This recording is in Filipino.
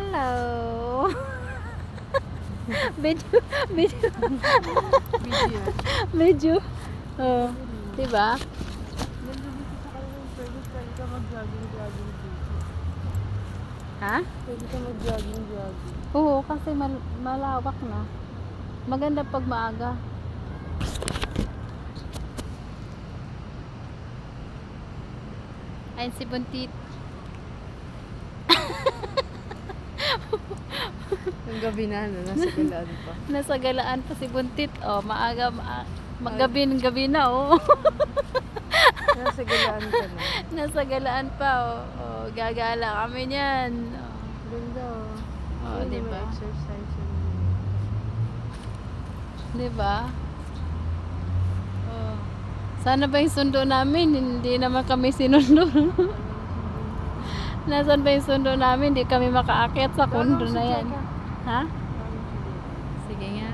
Hello. Medyo, medyo, Video. medyo. Oh, diba? Medyo dito sa kanilang pwede ka mag-jogging dito. Ha? Pwede ka mag-jogging. Oo, kasi malawak na. Maganda pag maaga. Ayun si Buntit. Yung gabi na, nasa galaan pa. Nasa galaan pa si Buntit. Oh, maaga, gabi na, oh. Nasa galaan ka na. Nasa galaan pa, oh. Oh, gagala kami niyan. Ganda. Oh, Ayun, diba? may exercise yun. Diba? Oh. Sana ba yung sundo namin? Hindi naman kami sinundo. Nasaan ba yung sundo namin? Hindi kami makaakyat sa kondo na yan. Ha? Sige nga.